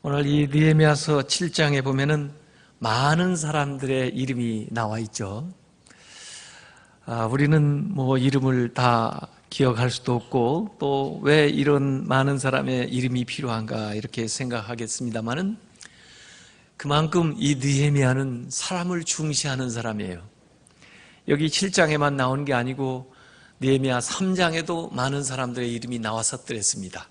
오늘 이 느헤미야서 7장에 보면은 많은 사람들의 이름이 나와 있죠. 우리는 이름을 다 기억할 수도 없고 또 왜 이런 많은 사람의 이름이 필요한가 이렇게 생각하겠습니다만은 그만큼 이 느헤미야는 사람을 중시하는 사람이에요. 여기 7장에만 나온 게 아니고 느헤미야 3장에도 많은 사람들의 이름이 나왔었더랬습니다.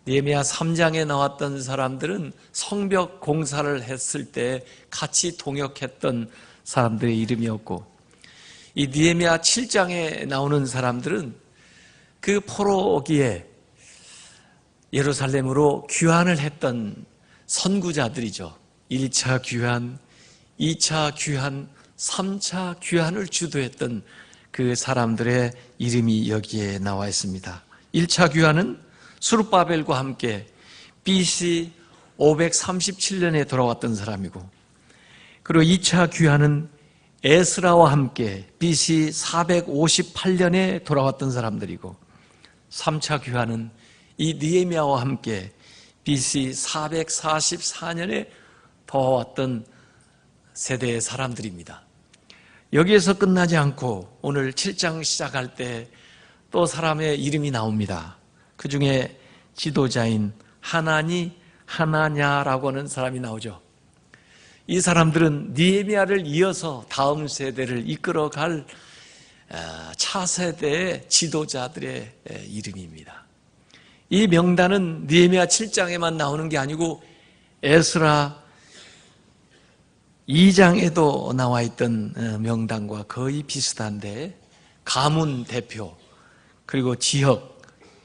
느헤미야 3장에 나왔던 사람들은 성벽 공사를 했을 때 같이 동역했던 사람들의 이름이었고, 이 느헤미야 7장에 나오는 사람들은 그 포로기에 예루살렘으로 귀환을 했던 선구자들이죠. 1차 귀환, 2차 귀환, 3차 귀환을 주도했던 그 사람들의 이름이 여기에 나와 있습니다. 1차 귀환은 스룹바벨과 함께 BC 537년에 돌아왔던 사람이고, 그리고 2차 귀환은 에스라와 함께 BC 458년에 돌아왔던 사람들이고, 3차 귀환은 이 느헤미야와 함께 BC 444년에 돌아왔던 세대의 사람들입니다. 여기에서 끝나지 않고 오늘 7장 시작할 때 또 사람의 이름이 나옵니다. 그 중에 지도자인 하나냐라고 하는 사람이 나오죠. 이 사람들은 느헤미야를 이어서 다음 세대를 이끌어갈 차세대의 지도자들의 이름입니다. 이 명단은 느헤미야 7장에만 나오는 게 아니고 에스라 2장에도 나와 있던 명단과 거의 비슷한데, 가문 대표, 그리고 지역,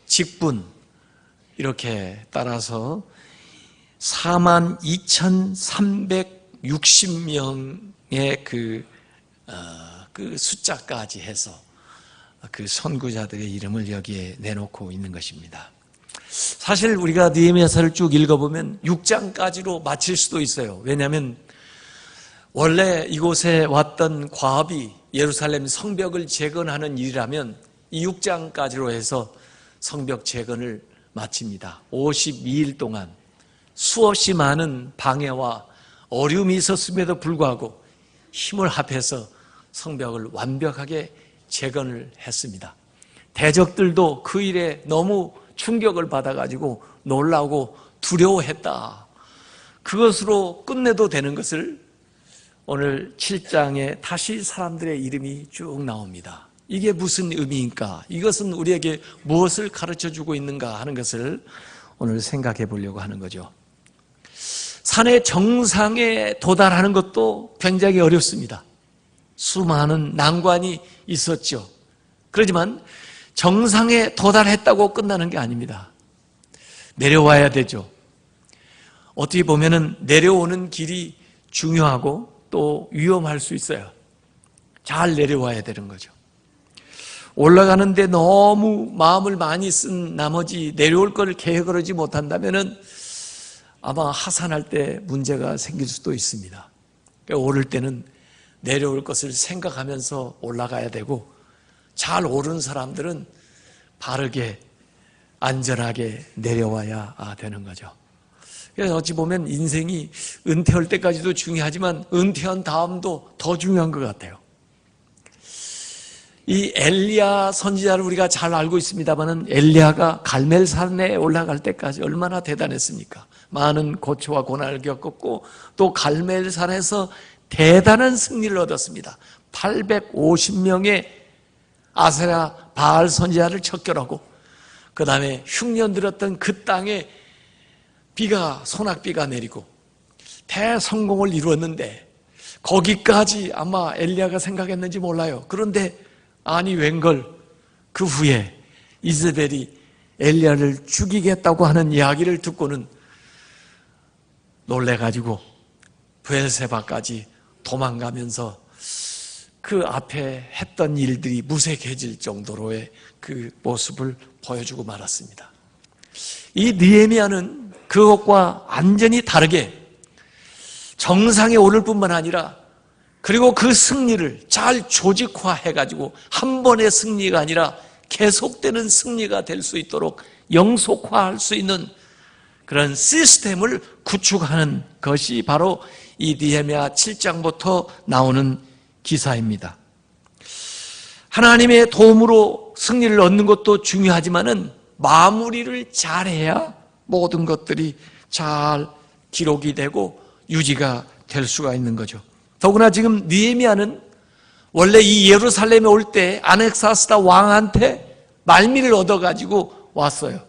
직분 이렇게 따라서 42,360명의 그 숫자까지 해서 그 선구자들의 이름을 여기에 내놓고 있는 것입니다. 사실 우리가 느헤미야서를 쭉 읽어보면 6장까지로 마칠 수도 있어요. 왜냐하면 원래 이곳에 왔던 과업이 예루살렘 성벽을 재건하는 일이라면 이 6장까지로 해서 성벽 재건을 마칩니다. 52일 동안 수없이 많은 방해와 어려움이 있었음에도 불구하고 힘을 합해서 성벽을 완벽하게 재건을 했습니다. 대적들도 그 일에 너무 충격을 받아가지고 놀라고 두려워했다. 그것으로 끝내도 되는 것을 오늘 7장에 다시 사람들의 이름이 쭉 나옵니다. 이게 무슨 의미인가? 이것은 우리에게 무엇을 가르쳐주고 있는가 하는 것을 오늘 생각해 보려고 하는 거죠. 산의 정상에 도달하는 것도 굉장히 어렵습니다. 수많은 난관이 있었죠. 그렇지만 정상에 도달했다고 끝나는 게 아닙니다. 내려와야 되죠. 어떻게 보면은 내려오는 길이 중요하고 또 위험할 수 있어요. 잘 내려와야 되는 거죠. 올라가는데 너무 마음을 많이 쓴 나머지 내려올 걸 계획을 하지 못한다면은 아마 하산할 때 문제가 생길 수도 있습니다. 그러니까 오를 때는 내려올 것을 생각하면서 올라가야 되고, 잘 오른 사람들은 바르게 안전하게 내려와야 되는 거죠. 그래서 어찌 보면 인생이 은퇴할 때까지도 중요하지만 은퇴한 다음도 더 중요한 것 같아요. 이 엘리야 선지자를 우리가 잘 알고 있습니다만은 엘리야가 갈멜산에 올라갈 때까지 얼마나 대단했습니까? 많은 고초와 고난을 겪었고 또 갈멜산에서 대단한 승리를 얻었습니다. 850명의 아세라 바알 선지자를 척결하고 그 다음에 흉년 들었던 그 땅에 소낙비가 내리고 대성공을 이루었는데, 거기까지 아마 엘리야가 생각했는지 몰라요. 그런데 아니 웬걸 그 후에 이세벨이 엘리야를 죽이겠다고 하는 이야기를 듣고는 놀래가지고 브엘세바까지 도망가면서 그 앞에 했던 일들이 무색해질 정도로의 그 모습을 보여주고 말았습니다. 이 느헤미야는 그것과 완전히 다르게 정상에 오를 뿐만 아니라, 그리고 그 승리를 잘 조직화해가지고 한 번의 승리가 아니라 계속되는 승리가 될 수 있도록 영속화할 수 있는 그런 시스템을 구축하는 것이 바로 이 느헤미야 7장부터 나오는 기사입니다. 하나님의 도움으로 승리를 얻는 것도 중요하지만은 마무리를 잘해야 모든 것들이 잘 기록이 되고 유지가 될 수가 있는 거죠. 더구나 지금 느헤미야는 원래 이 예루살렘에 올 때 아넥사스다 왕한테 말미를 얻어가지고 왔어요.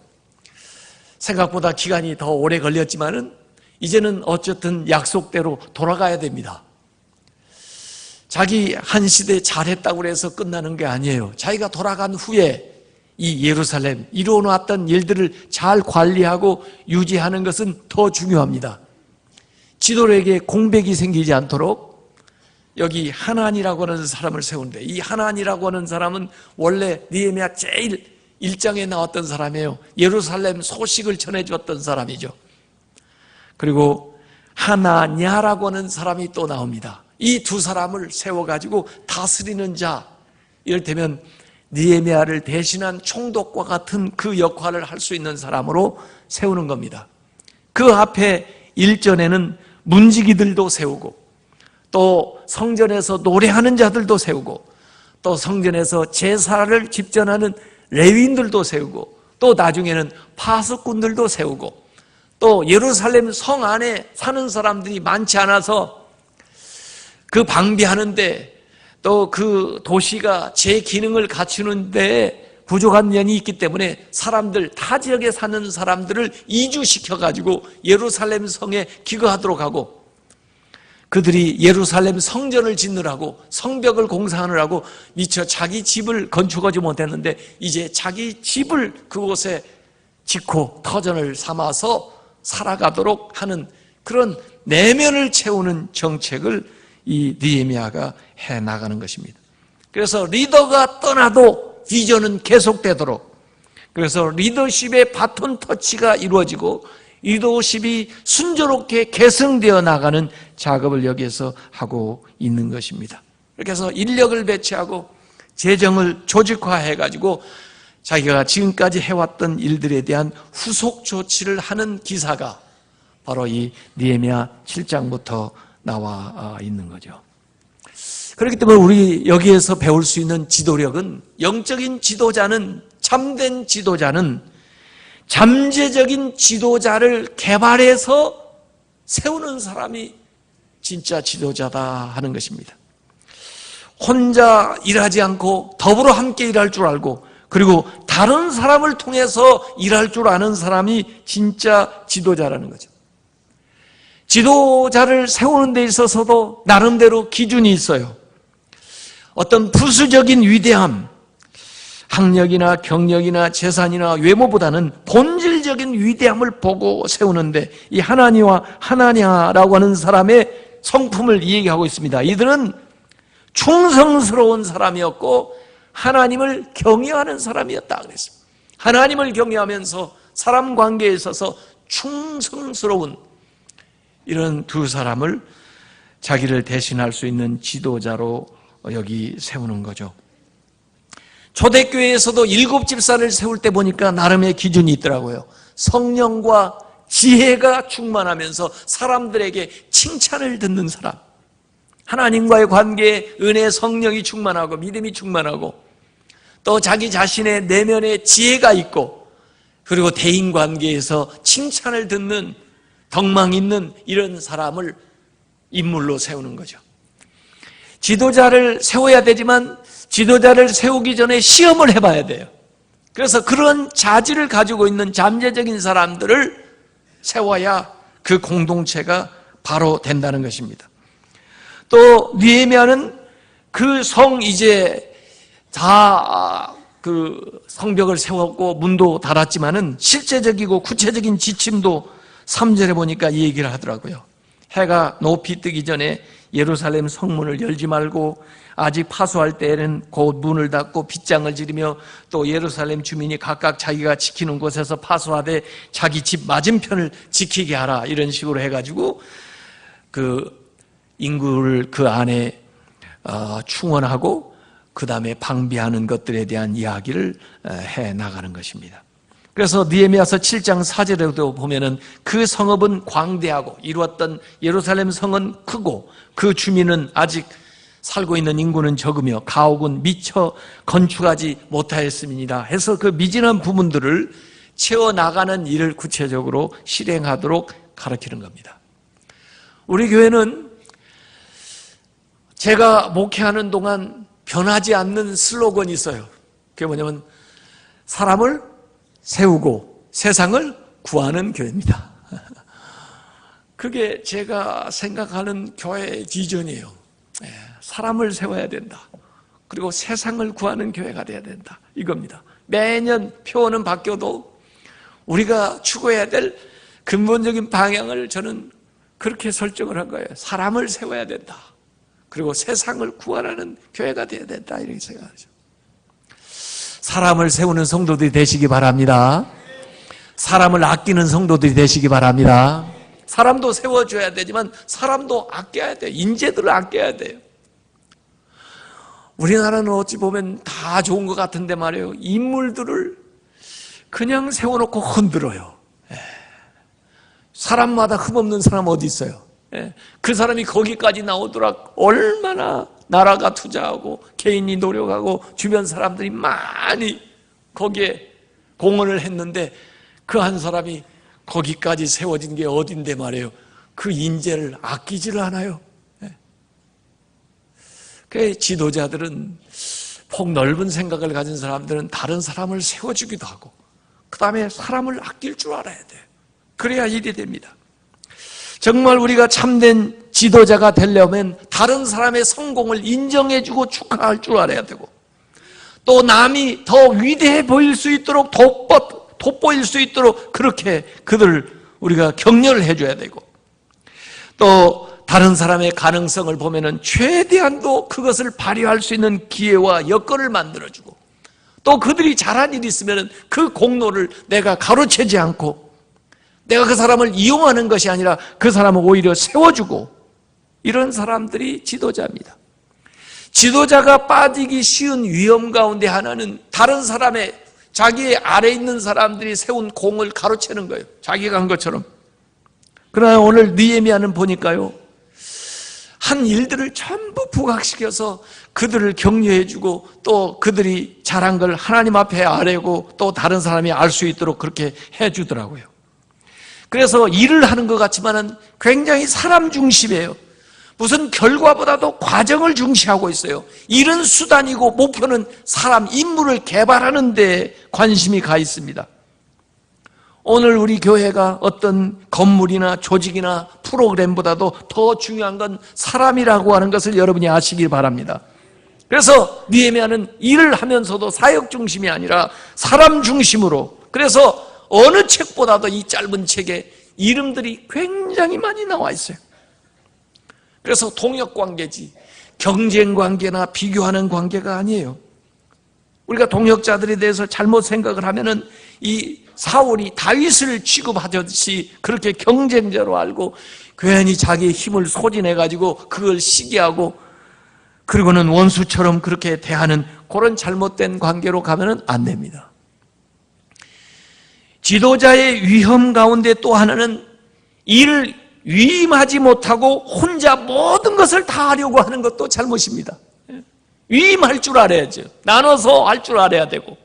생각보다 기간이 더 오래 걸렸지만은 이제는 어쨌든 약속대로 돌아가야 됩니다. 자기 한 시대 잘했다고 해서 끝나는 게 아니에요. 자기가 돌아간 후에 이 예루살렘 이루어놨던 일들을 잘 관리하고 유지하는 것은 더 중요합니다. 지도력에 공백이 생기지 않도록 여기 하난이라고 하는 사람을 세우는데, 이 하난이라고 하는 사람은 원래 느헤미야 제일 1장에 나왔던 사람이에요. 예루살렘 소식을 전해주었던 사람이죠. 그리고 하나냐라고 하는 사람이 또 나옵니다. 이 두 사람을 세워가지고 다스리는 자, 이를테면 느헤미야를 대신한 총독과 같은 그 역할을 할 수 있는 사람으로 세우는 겁니다. 그 앞에 1절에는 문지기들도 세우고, 또 성전에서 노래하는 자들도 세우고, 또 성전에서 제사를 집전하는 레위인들도 세우고, 또 나중에는 파수꾼들도 세우고, 또 예루살렘 성 안에 사는 사람들이 많지 않아서 그 방비하는데, 또 그 도시가 제 기능을 갖추는데 부족한 면이 있기 때문에 사람들, 타 지역에 사는 사람들을 이주시켜가지고 예루살렘 성에 기거하도록 하고, 그들이 예루살렘 성전을 짓느라고 성벽을 공사하느라고 미처 자기 집을 건축하지 못했는데 이제 자기 집을 그곳에 짓고 터전을 삼아서 살아가도록 하는 그런 내면을 채우는 정책을 이 느헤미야가 해나가는 것입니다. 그래서 리더가 떠나도 비전은 계속되도록, 그래서 리더십의 바톤 터치가 이루어지고 리더십이 순조롭게 계승되어 나가는 작업을 여기에서 하고 있는 것입니다. 이렇게 해서 인력을 배치하고 재정을 조직화해가지고 자기가 지금까지 해왔던 일들에 대한 후속 조치를 하는 기사가 바로 이 느헤미야 7장부터 나와 있는 거죠. 그렇기 때문에 우리 여기에서 배울 수 있는 지도력은, 영적인 지도자는, 참된 지도자는 잠재적인 지도자를 개발해서 세우는 사람이 진짜 지도자다 하는 것입니다. 혼자 일하지 않고 더불어 함께 일할 줄 알고, 그리고 다른 사람을 통해서 일할 줄 아는 사람이 진짜 지도자라는 거죠. 지도자를 세우는 데 있어서도 나름대로 기준이 있어요. 어떤 부수적인 위대함, 학력이나 경력이나 재산이나 외모보다는 본질적인 위대함을 보고 세우는데, 이 하나냐라고 하는 사람의 성품을 얘기하고 있습니다. 이들은 충성스러운 사람이었고 하나님을 경외하는 사람이었다 그랬습니다. 하나님을 경외하면서 사람 관계에 있어서 충성스러운 이런 두 사람을 자기를 대신할 수 있는 지도자로 여기 세우는 거죠. 초대교회에서도 7집사를 세울 때 보니까 나름의 기준이 있더라고요. 성령과 지혜가 충만하면서 사람들에게 칭찬을 듣는 사람, 하나님과의 관계에 은혜, 성령이 충만하고 믿음이 충만하고, 또 자기 자신의 내면에 지혜가 있고, 그리고 대인관계에서 칭찬을 듣는 덕망 있는 이런 사람을 인물로 세우는 거죠. 지도자를 세워야 되지만 지도자를 세우기 전에 시험을 해봐야 돼요. 그래서 그런 자질을 가지고 있는 잠재적인 사람들을 세워야 그 공동체가 바로 된다는 것입니다. 또 느헤미야는 그 성 이제 다 그 성벽을 세웠고 문도 닫았지만은 실제적이고 구체적인 지침도 3절에 보니까 이 얘기를 하더라고요. 해가 높이 뜨기 전에 예루살렘 성문을 열지 말고, 아직 파수할 때에는 곧 문을 닫고 빗장을 지르며, 또 예루살렘 주민이 각각 자기가 지키는 곳에서 파수하되 자기 집 맞은편을 지키게 하라, 이런 식으로 해가지고 그 인구를 그 안에 충원하고 그 다음에 방비하는 것들에 대한 이야기를 해 나가는 것입니다. 그래서 느헤미야서 7장 4절에도 보면은 그 성읍은 광대하고 이루었던 예루살렘 성은 크고 그 주민은 아직 살고 있는 인구는 적으며 가옥은 미처 건축하지 못하였습니다 해서 그 미진한 부분들을 채워나가는 일을 구체적으로 실행하도록 가르치는 겁니다. 우리 교회는 제가 목회하는 동안 변하지 않는 슬로건이 있어요. 그게 뭐냐면 사람을 세우고 세상을 구하는 교회입니다. 그게 제가 생각하는 교회의 비전이에요. 사람을 세워야 된다. 그리고 세상을 구하는 교회가 돼야 된다. 이겁니다. 매년 표어는 바뀌어도 우리가 추구해야 될 근본적인 방향을 저는 그렇게 설정을 한 거예요. 사람을 세워야 된다. 그리고 세상을 구하라는 교회가 돼야 된다. 이렇게 생각하죠. 사람을 세우는 성도들이 되시기 바랍니다. 사람을 아끼는 성도들이 되시기 바랍니다. 사람도 세워줘야 되지만 사람도 아껴야 돼요. 인재들을 아껴야 돼요. 우리나라는 어찌 보면 다 좋은 것 같은데 말이에요. 인물들을 그냥 세워놓고 흔들어요. 사람마다 흠없는 사람 어디 있어요? 그 사람이 거기까지 나오더라. 얼마나 나라가 투자하고 개인이 노력하고 주변 사람들이 많이 거기에 공헌을 했는데 그 한 사람이 거기까지 세워진 게 어딘데 말이에요. 그 인재를 아끼지를 않아요. 그 지도자들은 폭넓은 생각을 가진 사람들은 다른 사람을 세워주기도 하고 그 다음에 사람을 아낄 줄 알아야 돼요. 그래야 일이 됩니다. 정말 우리가 참된 지도자가 되려면 다른 사람의 성공을 인정해주고 축하할 줄 알아야 되고 또 남이 더 위대해 보일 수 있도록 돋보일 수 있도록 그렇게 그들을 우리가 격려를 해줘야 되고 또 다른 사람의 가능성을 보면은 최대한도 그것을 발휘할 수 있는 기회와 여건을 만들어주고 또 그들이 잘한 일이 있으면은 그 공로를 내가 가로채지 않고 내가 그 사람을 이용하는 것이 아니라 그 사람을 오히려 세워주고 이런 사람들이 지도자입니다. 지도자가 빠지기 쉬운 위험 가운데 하나는 다른 사람의 자기의 아래 있는 사람들이 세운 공을 가로채는 거예요. 자기가 한 것처럼. 그러나 오늘 느헤미야는 보니까요. 한 일들을 전부 부각시켜서 그들을 격려해주고 또 그들이 잘한 걸 하나님 앞에 아뢰고 또 다른 사람이 알 수 있도록 그렇게 해주더라고요. 그래서 일을 하는 것 같지만은 굉장히 사람 중심이에요. 무슨 결과보다도 과정을 중시하고 있어요. 일은 수단이고 목표는 사람, 인물을 개발하는 데 관심이 가 있습니다. 오늘 우리 교회가 어떤 건물이나 조직이나 프로그램보다도 더 중요한 건 사람이라고 하는 것을 여러분이 아시길 바랍니다. 그래서 느헤미야는 일을 하면서도 사역 중심이 아니라 사람 중심으로 그래서 어느 책보다도 이 짧은 책에 이름들이 굉장히 많이 나와 있어요. 그래서 동역관계지 경쟁 관계나 비교하는 관계가 아니에요. 우리가 동역자들에 대해서 잘못 생각을 하면은 이 사울이 다윗을 취급하듯이 그렇게 경쟁자로 알고 괜히 자기의 힘을 소진해가지고 그걸 시기하고 그리고는 원수처럼 그렇게 대하는 그런 잘못된 관계로 가면은 안 됩니다. 지도자의 위험 가운데 또 하나는 일을 위임하지 못하고 혼자 모든 것을 다 하려고 하는 것도 잘못입니다. 위임할 줄 알아야죠. 나눠서 할 줄 알아야 되고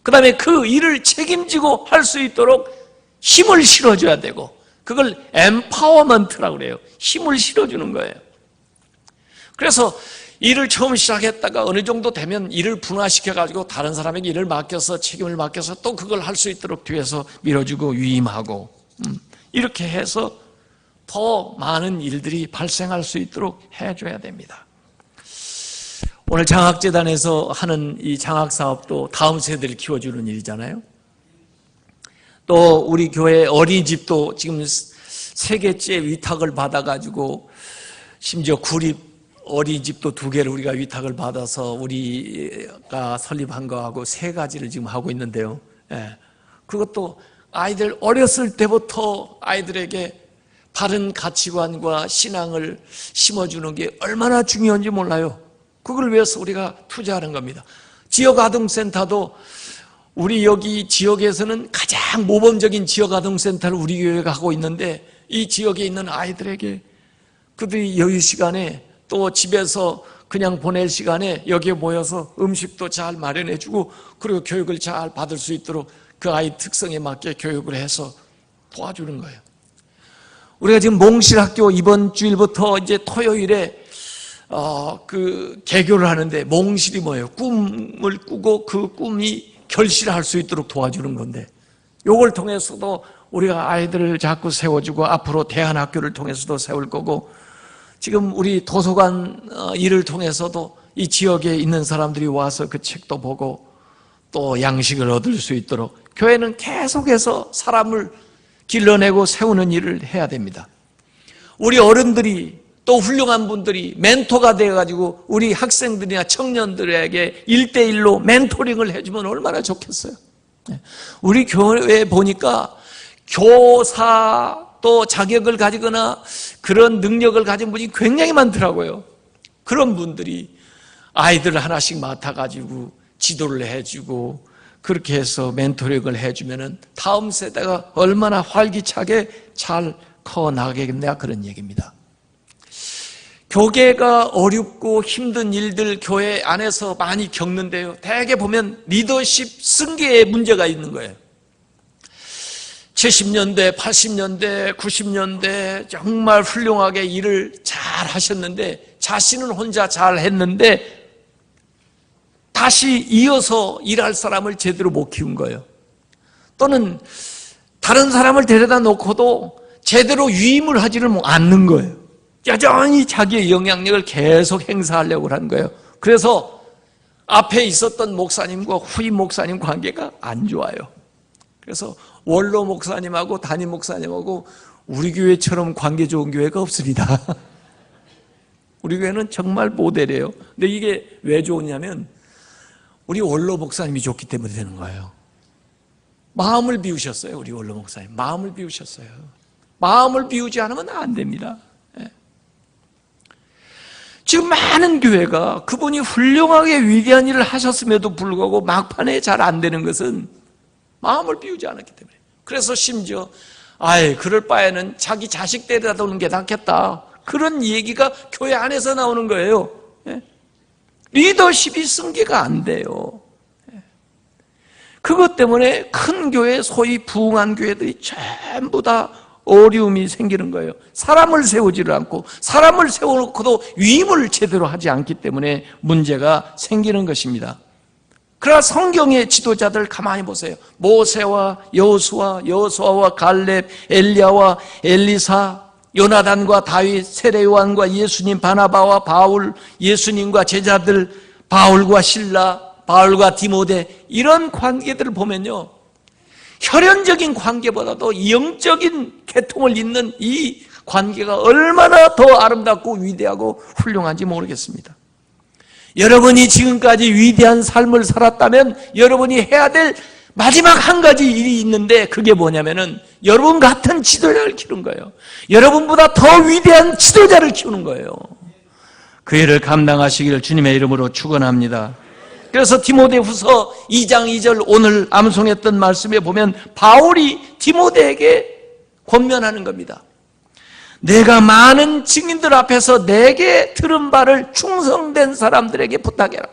그 다음에 그 일을 책임지고 할 수 있도록 힘을 실어줘야 되고 그걸 엠파워먼트라고 그래요. 힘을 실어주는 거예요. 그래서 일을 처음 시작했다가 어느 정도 되면 일을 분화시켜가지고 다른 사람에게 일을 맡겨서 책임을 맡겨서 또 그걸 할 수 있도록 뒤에서 밀어주고 위임하고 이렇게 해서 더 많은 일들이 발생할 수 있도록 해줘야 됩니다. 오늘 장학재단에서 하는 이 장학사업도 다음 세대를 키워주는 일이잖아요. 또 우리 교회 어린이집도 지금 3개째 위탁을 받아가지고 심지어 구립 어린이집도 2개를 우리가 위탁을 받아서 우리가 설립한 거하고 3가지를 지금 하고 있는데요. 그것도 아이들 어렸을 때부터 아이들에게 바른 가치관과 신앙을 심어주는 게 얼마나 중요한지 몰라요. 그걸 위해서 우리가 투자하는 겁니다. 지역아동센터도 우리 여기 지역에서는 가장 모범적인 지역아동센터를 우리 교회가 하고 있는데, 이 지역에 있는 아이들에게 그들이 여유 시간에 또 집에서 그냥 보낼 시간에 여기에 모여서 음식도 잘 마련해주고, 그리고 교육을 잘 받을 수 있도록 그 아이 특성에 맞게 교육을 해서 도와주는 거예요. 우리가 지금 몽실학교 이번 주일부터 이제 토요일에 그 개교를 하는데, 몽실이 뭐예요? 꿈을 꾸고 그 꿈이 결실할 수 있도록 도와주는 건데, 요걸 통해서도 우리가 아이들을 자꾸 세워주고, 앞으로 대안학교를 통해서도 세울 거고, 지금 우리 도서관 일을 통해서도 이 지역에 있는 사람들이 와서 그 책도 보고 또 양식을 얻을 수 있도록 교회는 계속해서 사람을 길러내고 세우는 일을 해야 됩니다. 우리 어른들이 또 훌륭한 분들이 멘토가 되어가지고 우리 학생들이나 청년들에게 1대1로 멘토링을 해주면 얼마나 좋겠어요. 우리 교회에 보니까 교사 또 자격을 가지거나 그런 능력을 가진 분이 굉장히 많더라고요. 그런 분들이 아이들을 하나씩 맡아가지고 지도를 해주고 그렇게 해서 멘토링을 해주면은 다음 세대가 얼마나 활기차게 잘 커나가겠냐, 그런 얘기입니다. 교계가 어렵고 힘든 일들 교회 안에서 많이 겪는데요, 대개 보면 리더십 승계에 문제가 있는 거예요. 70년대, 80년대, 90년대 정말 훌륭하게 일을 잘 하셨는데, 자신은 혼자 잘 했는데 다시 이어서 일할 사람을 제대로 못 키운 거예요. 또는 다른 사람을 데려다 놓고도 제대로 위임을 하지를 않는 거예요. 여전히 자기의 영향력을 계속 행사하려고 하는 거예요. 그래서 앞에 있었던 목사님과 후임 목사님 관계가 안 좋아요. 그래서 원로 목사님하고 담임 목사님하고 우리 교회처럼 관계 좋은 교회가 없습니다. 우리 교회는 정말 모델이에요. 근데 이게 왜 좋으냐면 우리 원로 목사님이 좋기 때문에 되는 거예요. 마음을 비우셨어요. 우리 원로 목사님 마음을 비우셨어요. 마음을 비우지 않으면 안 됩니다. 지금 많은 교회가 그분이 훌륭하게 위대한 일을 하셨음에도 불구하고 막판에 잘 안 되는 것은 마음을 비우지 않았기 때문에. 그래서 심지어 그럴 바에는 자기 자식 데려다 놓는 게 낫겠다, 그런 얘기가 교회 안에서 나오는 거예요. 리더십이 승계가 안 돼요. 그것 때문에 큰 교회, 소위 부흥한 교회들이 전부 다 어려움이 생기는 거예요. 사람을 세우지를 않고, 사람을 세워놓고도 위임을 제대로 하지 않기 때문에 문제가 생기는 것입니다. 그러나 성경의 지도자들 가만히 보세요. 모세와 여호수아와 갈렙, 엘리야와 엘리사, 요나단과 다윗, 세례요한과 예수님, 바나바와 바울, 예수님과 제자들, 바울과 실라, 바울과 디모데, 이런 관계들을 보면요, 혈연적인 관계보다도 영적인 계통을 잇는 이 관계가 얼마나 더 아름답고 위대하고 훌륭한지 모르겠습니다. 여러분이 지금까지 위대한 삶을 살았다면 여러분이 해야 될 마지막 한 가지 일이 있는데, 그게 뭐냐면은 여러분 같은 지도자를 키우는 거예요. 여러분보다 더 위대한 지도자를 키우는 거예요. 그 일을 감당하시기를 주님의 이름으로 축원합니다. 그래서 디모데후서 2장 2절 오늘 암송했던 말씀에 보면 바울이 디모데에게 권면하는 겁니다. 내가 많은 증인들 앞에서 내게 들은 바를 충성된 사람들에게 부탁해라.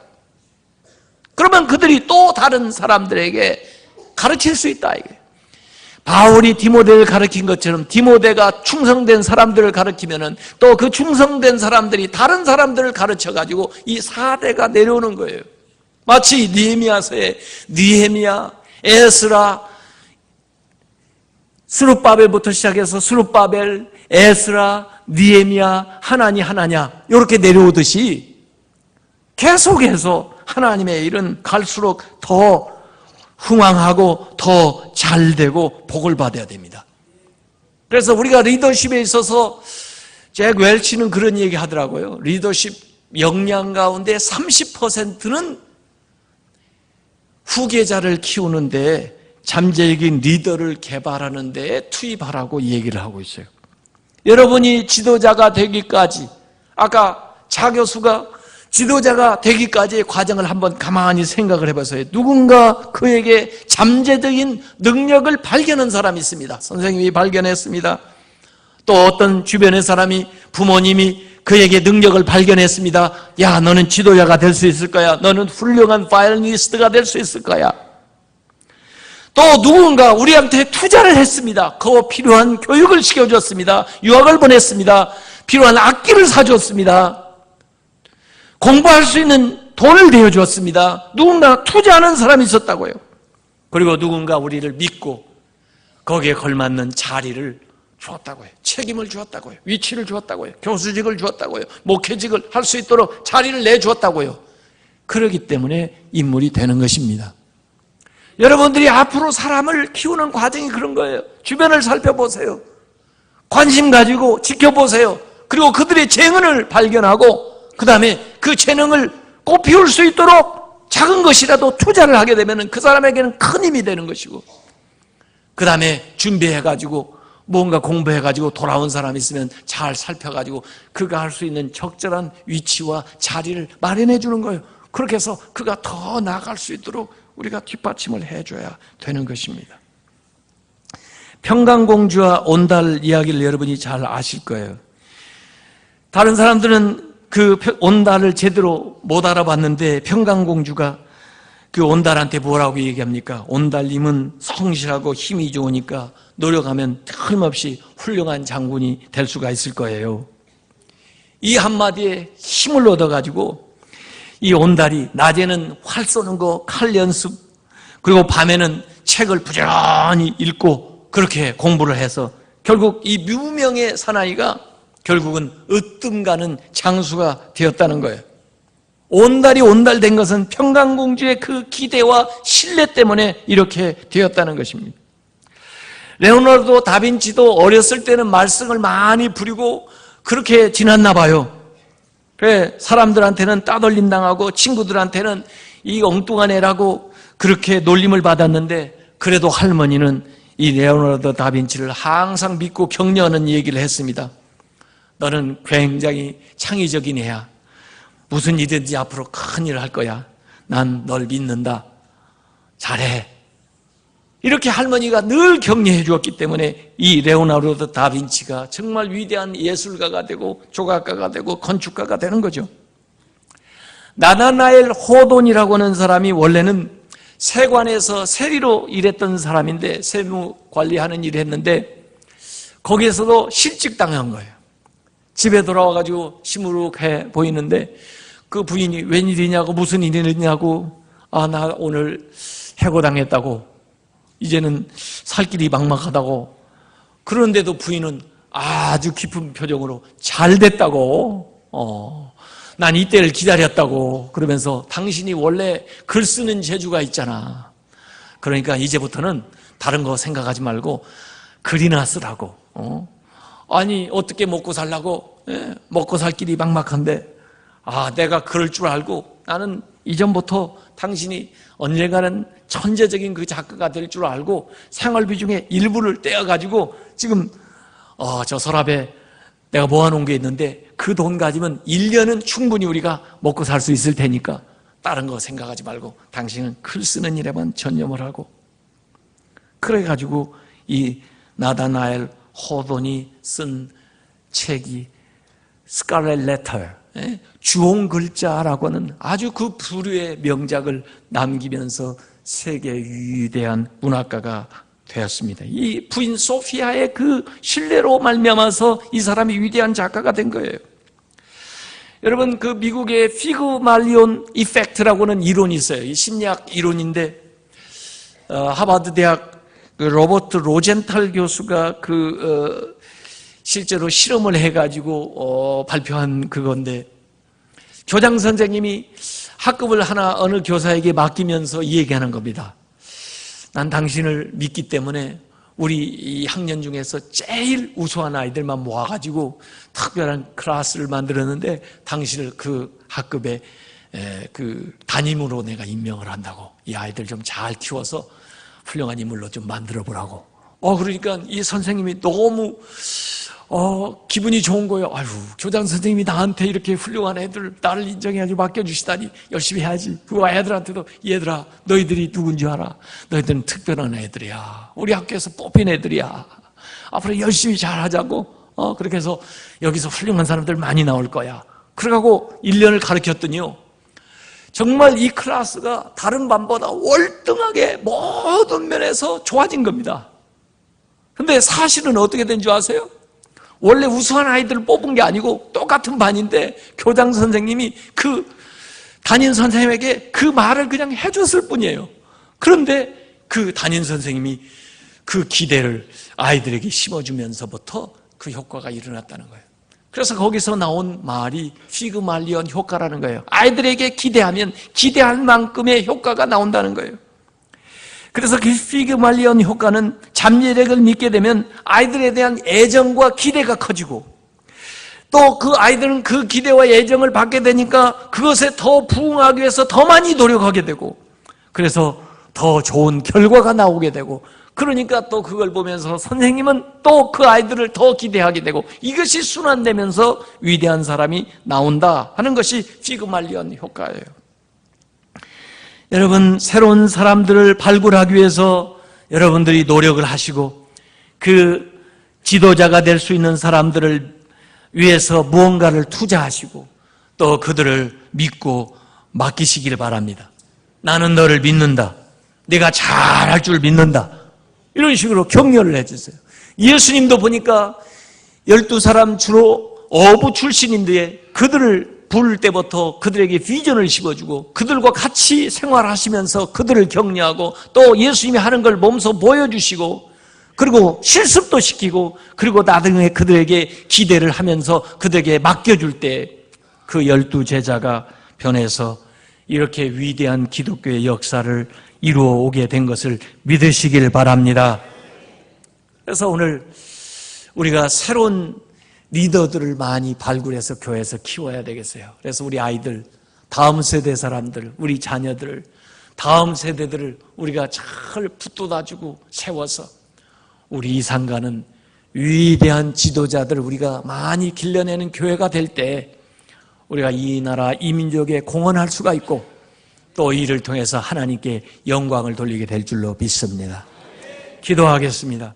그러면 그들이 또 다른 사람들에게 가르칠 수 있다, 이게. 바울이 디모데를 가르친 것처럼 디모데가 충성된 사람들을 가르치면은 또 그 충성된 사람들이 다른 사람들을 가르쳐가지고 이 사대가 내려오는 거예요. 마치 느헤미야서에 느헤미야, 에스라, 스룹바벨부터 시작해서 스룹바벨, 에스라, 느헤미야, 하나냐 이렇게 내려오듯이 계속해서 하나님의 일은 갈수록 더 흥왕하고 더 잘되고 복을 받아야 됩니다. 그래서 우리가 리더십에 있어서 잭 웰치는 그런 얘기 하더라고요. 리더십 역량 가운데 30%는 후계자를 키우는데, 잠재적인 리더를 개발하는 데에 투입하라고 얘기를 하고 있어요. 여러분이 지도자가 되기까지, 아까 자 교수가 지도자가 되기까지의 과정을 한번 가만히 생각을 해보세요. 누군가 그에게 잠재적인 능력을 발견한 사람이 있습니다. 선생님이 발견했습니다. 또 어떤 주변의 사람이, 부모님이 그에게 능력을 발견했습니다. 야, 너는 지도자가 될 수 있을 거야. 너는 훌륭한 바이올리니스트가 될 수 있을 거야. 또 누군가 우리한테 투자를 했습니다. 그 필요한 교육을 시켜줬습니다. 유학을 보냈습니다. 필요한 악기를 사줬습니다. 공부할 수 있는 돈을 대어주었습니다. 누군가 투자하는 사람이 있었다고요. 그리고 누군가 우리를 믿고 거기에 걸맞는 자리를 주었다고요. 책임을 주었다고요. 위치를 주었다고요. 교수직을 주었다고요. 목회직을 할 수 있도록 자리를 내주었다고요. 그렇기 때문에 인물이 되는 것입니다. 여러분들이 앞으로 사람을 키우는 과정이 그런 거예요. 주변을 살펴보세요. 관심 가지고 지켜보세요. 그리고 그들의 재능을 발견하고 그 다음에 그 재능을 꽃피울 수 있도록 작은 것이라도 투자를 하게 되면 그 사람에게는 큰 힘이 되는 것이고, 그 다음에 준비해가지고 뭔가 공부해가지고 돌아온 사람이 있으면 잘 살펴가지고 그가 할 수 있는 적절한 위치와 자리를 마련해 주는 거예요. 그렇게 해서 그가 더 나아갈 수 있도록 우리가 뒷받침을 해줘야 되는 것입니다. 평강공주와 온달 이야기를 여러분이 잘 아실 거예요. 다른 사람들은 그 온달을 제대로 못 알아봤는데 평강공주가 그 온달한테 뭐라고 얘기합니까? 온달님은 성실하고 힘이 좋으니까 노력하면 틀림없이 훌륭한 장군이 될 수가 있을 거예요. 이 한마디에 힘을 얻어가지고 이 온달이 낮에는 활 쏘는 거, 칼 연습, 그리고 밤에는 책을 부지런히 읽고 그렇게 공부를 해서 결국 이 무명의 사나이가 결국은 으뜸가는 장수가 되었다는 거예요. 온달이 온달된 것은 평강공주의 그 기대와 신뢰 때문에 이렇게 되었다는 것입니다. 레오나르도 다빈치도 어렸을 때는 말썽을 많이 부리고 그렇게 지났나 봐요. 그래, 사람들한테는 따돌림 당하고 친구들한테는 이 엉뚱한 애라고 그렇게 놀림을 받았는데, 그래도 할머니는 이 레오나르도 다빈치를 항상 믿고 격려하는 얘기를 했습니다. 너는 굉장히 창의적인 애야. 무슨 일이든지 앞으로 큰 일을 할 거야. 난 널 믿는다. 잘해. 이렇게 할머니가 늘 격려해 주었기 때문에 이 레오나르도 다빈치가 정말 위대한 예술가가 되고 조각가가 되고 건축가가 되는 거죠. 나다나엘 호돈이라고 하는 사람이 원래는 세관에서 세리로 일했던 사람인데, 세무 관리하는 일을 했는데 거기에서도 실직당한 거예요. 집에 돌아와가지고 시무룩해 보이는데 그 부인이 웬일이냐고, 무슨 일이냐고, 아, 나 오늘 해고당했다고, 이제는 살 길이 막막하다고. 그런데도 부인은 아주 깊은 표정으로 잘 됐다고, 난 이때를 기다렸다고 그러면서, 당신이 원래 글 쓰는 재주가 있잖아. 그러니까 이제부터는 다른 거 생각하지 말고 글이나 쓰라고. 아니, 어떻게 먹고 살라고? 먹고 살 길이 막막한데, 아, 내가 그럴 줄 알고 나는 이전부터 당신이 언젠가는 천재적인 그 작가가 될 줄 알고 생활비 중에 일부를 떼어가지고 지금 저 서랍에 내가 모아놓은 게 있는데 그 돈 가지면 1년은 충분히 우리가 먹고 살 수 있을 테니까 다른 거 생각하지 말고 당신은 글 쓰는 일에만 전념을 하고. 그래가지고 이 나다나엘 호돈이 쓴 책이 스칼렛 레터, 주홍 글자라고 하는 아주 그 부류의 명작을 남기면서 세계 위대한 문학가가 되었습니다. 이 부인 소피아의 그 신뢰로 말미암아서 이 사람이 위대한 작가가 된 거예요. 여러분, 그 미국의 피그말리온 이펙트라고 하는 이론이 있어요. 이 심리학 이론인데 하버드 대학 그 로버트 로젠탈 교수가 실제로 실험을 해가지고 발표한 그건데, 교장 선생님이 학급을 하나 어느 교사에게 맡기면서 이 얘기하는 겁니다. 난 당신을 믿기 때문에 우리 이 학년 중에서 제일 우수한 아이들만 모아가지고 특별한 클래스를 만들었는데 당신을 그 학급에 그 담임으로 내가 임명을 한다고. 이 아이들 좀 잘 키워서 훌륭한 인물로 좀 만들어 보라고. 그러니까 이 선생님이 너무 기분이 좋은 거예요. 아유, 교장 선생님이 나한테 이렇게 훌륭한 애들, 나를 인정해가지고 맡겨주시다니 열심히 해야지. 그 애들한테도, 얘들아, 너희들이 누군지 알아? 너희들은 특별한 애들이야. 우리 학교에서 뽑힌 애들이야. 앞으로 열심히 잘 하자고. 그렇게 해서 여기서 훌륭한 사람들 많이 나올 거야. 그러고 1년을 가르쳤더니요. 정말 이 클래스가 다른 반보다 월등하게 모든 면에서 좋아진 겁니다. 근데 사실은 어떻게 된 줄 아세요? 원래 우수한 아이들을 뽑은 게 아니고 똑같은 반인데 교장 선생님이 그 담임 선생님에게 그 말을 그냥 해줬을 뿐이에요. 그런데 그 담임 선생님이 그 기대를 아이들에게 심어주면서부터 그 효과가 일어났다는 거예요. 그래서 거기서 나온 말이 피그말리온 효과라는 거예요. 아이들에게 기대하면 기대할 만큼의 효과가 나온다는 거예요. 그래서 그 피그말리온 효과는 잠재력을 믿게 되면 아이들에 대한 애정과 기대가 커지고 또 그 아이들은 그 기대와 애정을 받게 되니까 그것에 더 부응하기 위해서 더 많이 노력하게 되고 그래서 더 좋은 결과가 나오게 되고 그러니까 또 그걸 보면서 선생님은 또 그 아이들을 더 기대하게 되고 이것이 순환되면서 위대한 사람이 나온다 하는 것이 피그말리온 효과예요. 여러분, 새로운 사람들을 발굴하기 위해서 여러분들이 노력을 하시고 그 지도자가 될 수 있는 사람들을 위해서 무언가를 투자하시고 또 그들을 믿고 맡기시길 바랍니다. 나는 너를 믿는다. 내가 잘할 줄 믿는다. 이런 식으로 격려를 해주세요. 예수님도 보니까 12사람 주로 어부 출신인데 그들을 부를 때부터 그들에게 비전을 심어주고 그들과 같이 생활하시면서 그들을 격려하고 또 예수님이 하는 걸 몸소 보여주시고 그리고 실습도 시키고 그리고 나중에 그들에게 기대를 하면서 그들에게 맡겨줄 때 그 12제자가 변해서 이렇게 위대한 기독교의 역사를 이루어 오게 된 것을 믿으시길 바랍니다. 그래서 오늘 우리가 새로운 리더들을 많이 발굴해서 교회에서 키워야 되겠어요. 그래서 우리 아이들, 다음 세대 사람들, 우리 자녀들, 다음 세대들을 우리가 잘 붙돋아주고 세워서 우리 이산가는 위대한 지도자들을 우리가 많이 길러내는 교회가 될 때 우리가 이 나라, 이 민족에 공헌할 수가 있고 또 이를 통해서 하나님께 영광을 돌리게 될 줄로 믿습니다. 기도하겠습니다.